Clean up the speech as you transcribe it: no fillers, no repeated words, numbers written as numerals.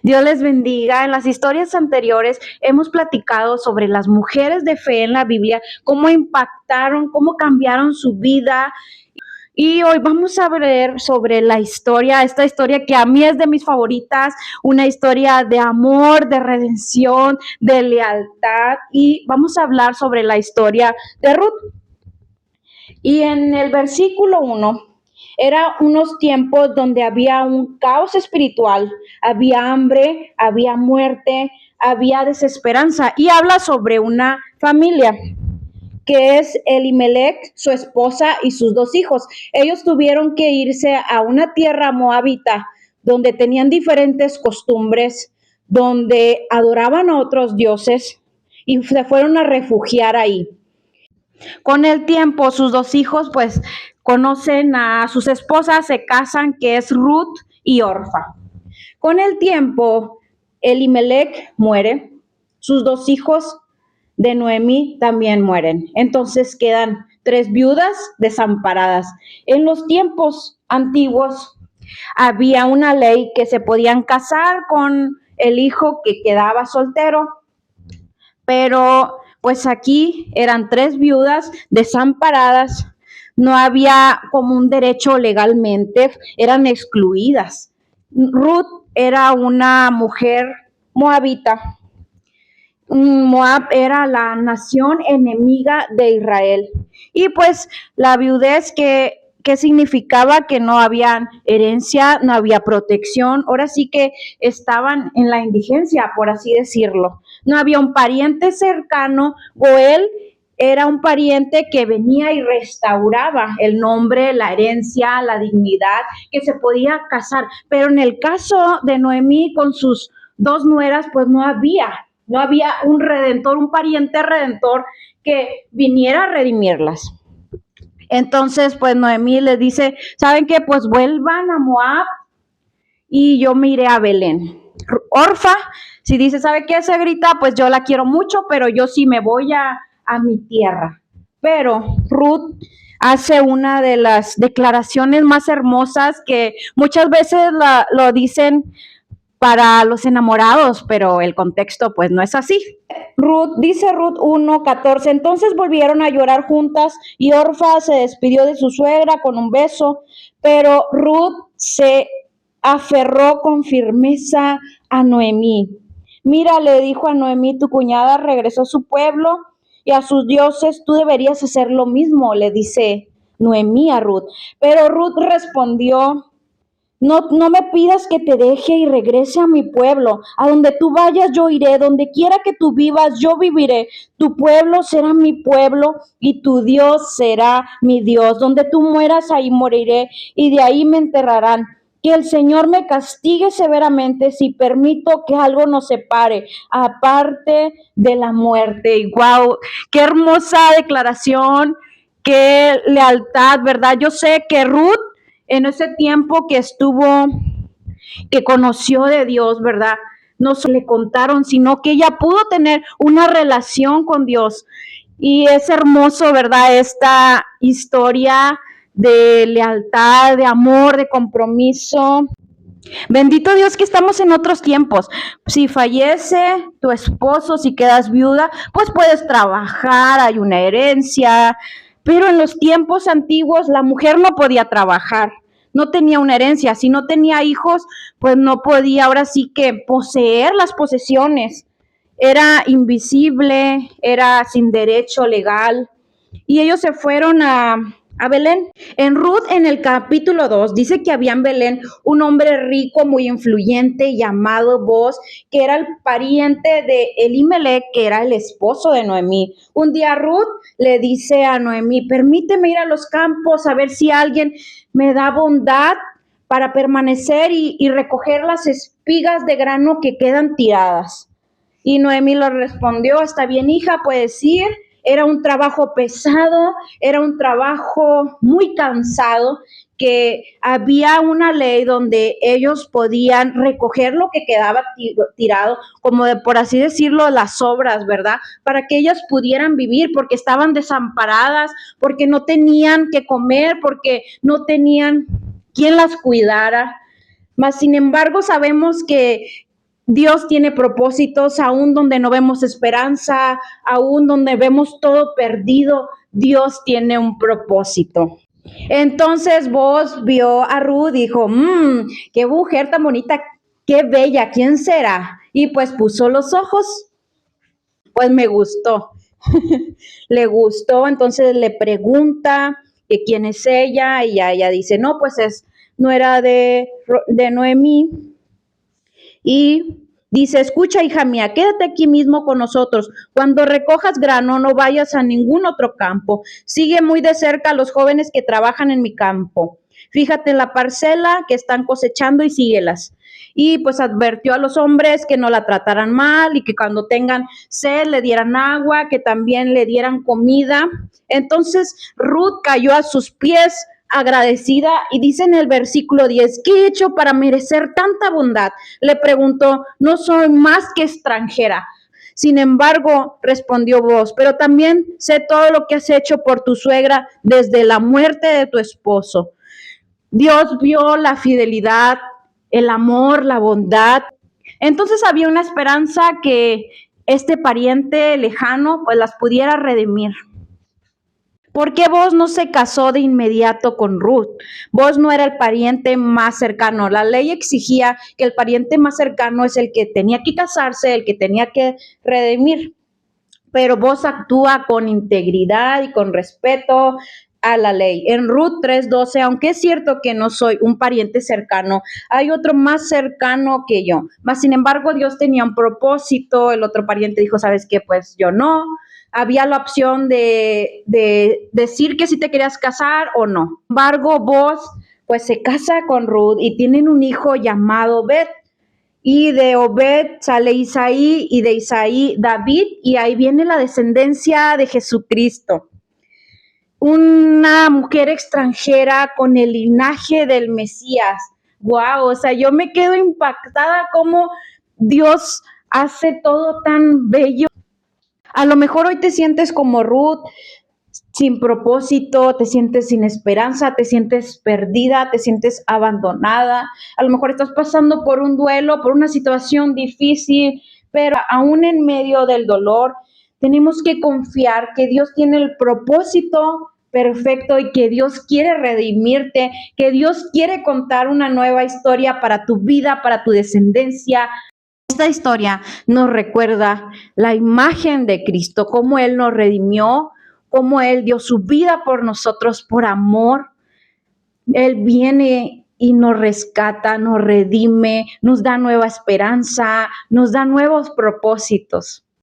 Dios les bendiga. En las historias anteriores hemos platicado sobre las mujeres de fe en la Biblia, cómo impactaron, cómo cambiaron su vida. Y hoy vamos a ver sobre esta historia que a mí es de mis favoritas, una historia de amor, de redención, de lealtad. Y vamos a hablar sobre la historia de Ruth. Y en el versículo 1, era unos tiempos donde había un caos espiritual, había hambre, había muerte, había desesperanza. Y habla sobre una familia que es Elimelech, su esposa y sus dos hijos. Ellos tuvieron que irse a una tierra moabita donde tenían diferentes costumbres, donde adoraban a otros dioses y se fueron a refugiar ahí. Con el tiempo, sus dos hijos pues conocen a sus esposas, se casan, que es Ruth y Orfa. Con el tiempo, Elimelech muere, sus dos hijos de Noemí también mueren. Entonces quedan 3 viudas desamparadas. En los tiempos antiguos había una ley que se podían casar con el hijo que quedaba soltero, pero pues aquí eran 3 viudas desamparadas, no había como un derecho legalmente, eran excluidas. Ruth era una mujer moabita. Moab era la nación enemiga de Israel. Y pues la viudez que significaba que no había herencia, no había protección, ahora sí que estaban en la indigencia, por así decirlo. No había un pariente cercano. Goel era un pariente que venía y restauraba el nombre, la herencia, la dignidad, que se podía casar. Pero en el caso de Noemí con sus 2 nueras, pues no había un redentor, un pariente redentor que viniera a redimirlas. Entonces, pues Noemí les dice, ¿saben qué? Pues vuelvan a Moab y yo me iré a Belén. Orfa, si dice, ¿sabe qué? Se grita, pues yo la quiero mucho, pero yo sí me voy a mi tierra. Pero Ruth hace una de las declaraciones más hermosas que muchas veces lo dicen para los enamorados, pero el contexto pues no es así. Dice Ruth 1:14, entonces volvieron a llorar juntas y Orfa se despidió de su suegra con un beso, pero Ruth se aferró con firmeza a Noemí. Mira, le dijo a Noemí, tu cuñada regresó a su pueblo y a sus dioses, tú deberías hacer lo mismo, le dice Noemí a Ruth. Pero Ruth respondió, no me pidas que te deje y regrese a mi pueblo. A donde tú vayas yo iré, donde quiera que tú vivas yo viviré. Tu pueblo será mi pueblo y tu Dios será mi Dios. Donde tú mueras ahí moriré y de ahí me enterrarán. Que el Señor me castigue severamente si permito que algo nos separe, aparte de la muerte. Y wow, qué hermosa declaración, qué lealtad, ¿verdad? Yo sé que Ruth en ese tiempo que conoció de Dios, ¿verdad? No solo le contaron, sino que ella pudo tener una relación con Dios. Y es hermoso, ¿verdad? Esta historia de lealtad, de amor, de compromiso. Bendito Dios que estamos en otros tiempos. Si fallece tu esposo, si quedas viuda, pues puedes trabajar, hay una herencia. Pero en los tiempos antiguos la mujer no podía trabajar, no tenía una herencia. Si no tenía hijos, pues no podía ahora sí que poseer las posesiones. Era invisible, era sin derecho legal. Y ellos se fueron a Belén. En Ruth, en el capítulo 2, dice que había en Belén un hombre rico, muy influyente, llamado Boaz, que era el pariente de Elimelech, que era el esposo de Noemí. Un día Ruth le dice a Noemí, permíteme ir a los campos a ver si alguien me da bondad para permanecer y recoger las espigas de grano que quedan tiradas. Y Noemí le respondió, está bien, hija, puedes ir. Era un trabajo pesado, era un trabajo muy cansado, que había una ley donde ellos podían recoger lo que quedaba tirado, como de, por así decirlo, las sobras, ¿verdad? Para que ellas pudieran vivir, porque estaban desamparadas, porque no tenían que comer, porque no tenían quien las cuidara. Mas, sin embargo, sabemos que Dios tiene propósitos, aún donde no vemos esperanza, aún donde vemos todo perdido, Dios tiene un propósito. Entonces vos vio a Ruth, dijo, qué mujer tan bonita, qué bella, ¿quién será? Y pues puso los ojos, pues me gustó, le gustó, entonces le pregunta que quién es ella y ella dice, no, pues es nuera de Noemí. Y dice, escucha, hija mía, quédate aquí mismo con nosotros. Cuando recojas grano, no vayas a ningún otro campo. Sigue muy de cerca a los jóvenes que trabajan en mi campo. Fíjate en la parcela que están cosechando y síguelas. Y pues advirtió a los hombres que no la trataran mal y que cuando tengan sed le dieran agua, que también le dieran comida. Entonces Ruth cayó a sus pies agradecida y dice en el versículo 10, ¿qué he hecho para merecer tanta bondad? Le preguntó, no soy más que extranjera. Sin embargo, respondió vos, pero también sé todo lo que has hecho por tu suegra desde la muerte de tu esposo. Dios vio la fidelidad, el amor, la bondad. Entonces había una esperanza que este pariente lejano pues las pudiera redimir. ¿Por qué vos no se casó de inmediato con Ruth? Vos no era el pariente más cercano. La ley exigía que el pariente más cercano es el que tenía que casarse, el que tenía que redimir. Pero vos actúa con integridad y con respeto a la ley. En Ruth 3:12, aunque es cierto que no soy un pariente cercano, hay otro más cercano que yo. Mas, sin embargo, Dios tenía un propósito. El otro pariente dijo, ¿sabes qué? Pues yo no. Había la opción de decir que si te querías casar o no. Sin embargo, vos pues se casa con Ruth y tienen un hijo llamado Obed. Y de Obed sale Isaí y de Isaí David y ahí viene la descendencia de Jesucristo. Una mujer extranjera con el linaje del Mesías. Wow, o sea, yo me quedo impactada cómo Dios hace todo tan bello. A lo mejor hoy te sientes como Ruth, sin propósito, te sientes sin esperanza, te sientes perdida, te sientes abandonada. A lo mejor estás pasando por un duelo, por una situación difícil, pero aún en medio del dolor, tenemos que confiar que Dios tiene el propósito perfecto y que Dios quiere redimirte, que Dios quiere contar una nueva historia para tu vida, para tu descendencia. Esta historia nos recuerda la imagen de Cristo, cómo Él nos redimió, cómo Él dio su vida por nosotros, por amor. Él viene y nos rescata, nos redime, nos da nueva esperanza, nos da nuevos propósitos.